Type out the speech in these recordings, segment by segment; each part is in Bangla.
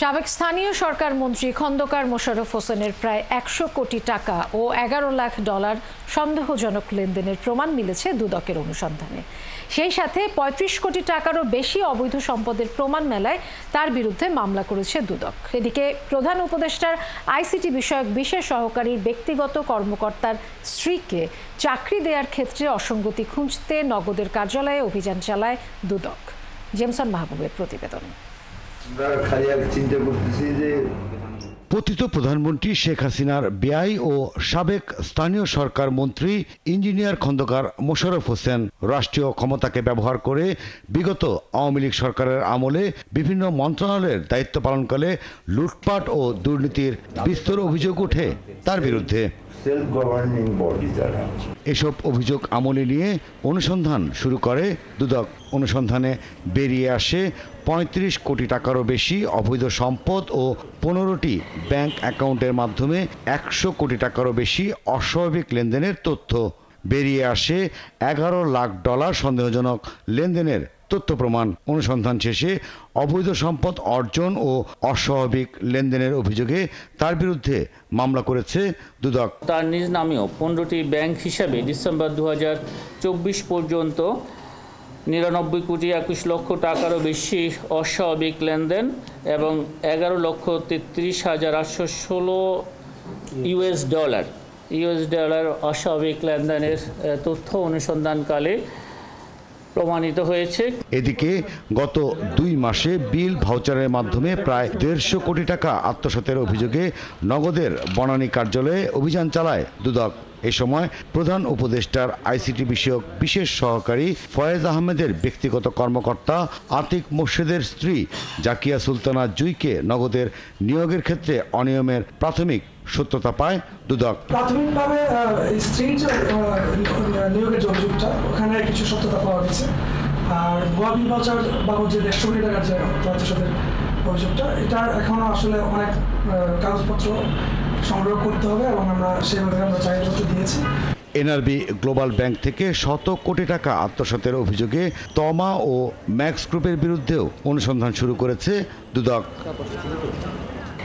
সাবেক স্থানীয় সরকার মন্ত্রী খন্দকার মোশাররফ হোসেনের প্রায় ১০০ কোটি টাকা ও $১১ লাখ সন্দেহজনক লেনদেনের প্রমাণ মিলেছে দুদকের অনুসন্ধানে। সেই সাথে ৩৫ কোটি টাকারও বেশি অবৈধ সম্পদের প্রমাণ মেলায় তার বিরুদ্ধে মামলা করেছে দুদক। এদিকে প্রধান উপদেষ্টার আইসিটি বিষয়ক বিশেষ সহকারীর ব্যক্তিগত কর্মকর্তার স্ত্রীকে চাকরি দেওয়ার ক্ষেত্রে অসঙ্গতি খুঁজতে নগদের কার্যালয়ে অভিযান চালায় দুদক। জেমসন মাহবুবের প্রতিবেদন। পতিত প্রধানমন্ত্রী শেখ হাসিনার ব্যয় ও সাবেক স্থানীয় সরকার মন্ত্রী ইঞ্জিনিয়ার খন্দকার মোশাররফ হোসেন রাষ্ট্রীয় ক্ষমতাকে ব্যবহার করে বিগত আওয়ামী লীগ সরকারের আমলে বিভিন্ন মন্ত্রণালয়ের দায়িত্ব পালনকালে লুটপাট ও দুর্নীতির বিস্তর অভিযোগ ওঠে তার বিরুদ্ধে। এসব অভিযোগ আমলে নিয়ে অনুসন্ধান শুরু করে দুদক। অনুসন্ধানে বেরিয়ে আসে ৩৫ কোটি টাকারও বেশি অবৈধ সম্পদ ও ১৫টি ব্যাংক অ্যাকাউন্টের মাধ্যমে ১০০ কোটি টাকারও বেশি অস্বাভাবিক লেনদেনের তথ্য। বেরিয়ে আসে $১১ লাখ সন্দেহজনক লেনদেনের তথ্য প্রমাণ। অনুসন্ধান শেষে অবৈধ সম্পদ অর্জন ও অস্বাভাবিক লেনদেনের অভিযোগে তার বিরুদ্ধে মামলা করেছে দুদক। তার নিজ নামেও 15টি ব্যাংক হিসাবে ডিসেম্বর 2024 পর্যন্ত 99 কোটি 21 লক্ষ টাকারও বেশি অস্বাভাবিক লেনদেন এবং 11,33,816 ইউএস ডলার অস্বাভাবিক লেনদেনের তথ্য অনুসন্ধানকালে প্রমাণিত হয়েছে। এদিকে গত 2 মাসে বিল ভাউচারের মাধ্যমে প্রায় 150 কোটি টাকা আত্মসাতের অভিযোগে নগদের বনানী কার্যালয়ে অভিযান চালায় দুদক। এ সময় প্রধান উপদেষ্টার আইসিটি বিষয়ক বিশেষ সহকারী ফয়েজ আহমেদের ব্যক্তিগত কর্মকর্তা আতিক মোর্শেদের স্ত্রী জাকিয়া সুলতানা জুইকে নগদের নিয়োগের ক্ষেত্রে অনিয়মের প্রাথমিক সত্যতা পায় দুদক। প্রাথমিকভাবে স্ত্রীর নিয়োগের যে অভিযোগটা ওখানে কিছু সত্যতা পাওয়া গেছে। আর ভুয়া বিল ভাউচার বাবদ যে 150 কোটি টাকার যে আত্মসাতের অভিযোগটা, এটার এখনো আসলে অনেক কাগজপত্র সংগ্রহ করতে হবে এবং আমরা সেভাবে চাহিদাপত্র দিয়েছি। এনআরবি গ্লোবাল ব্যাংক থেকে শত কোটি টাকা আত্মসাতের অভিযোগে তমা ও ম্যাক্স গ্রুপের বিরুদ্ধেও অনুসন্ধান শুরু করেছে দুদক।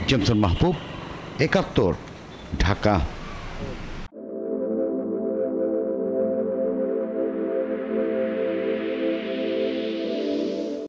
জেমসন মাহবুব, ৭১, ঢাকা।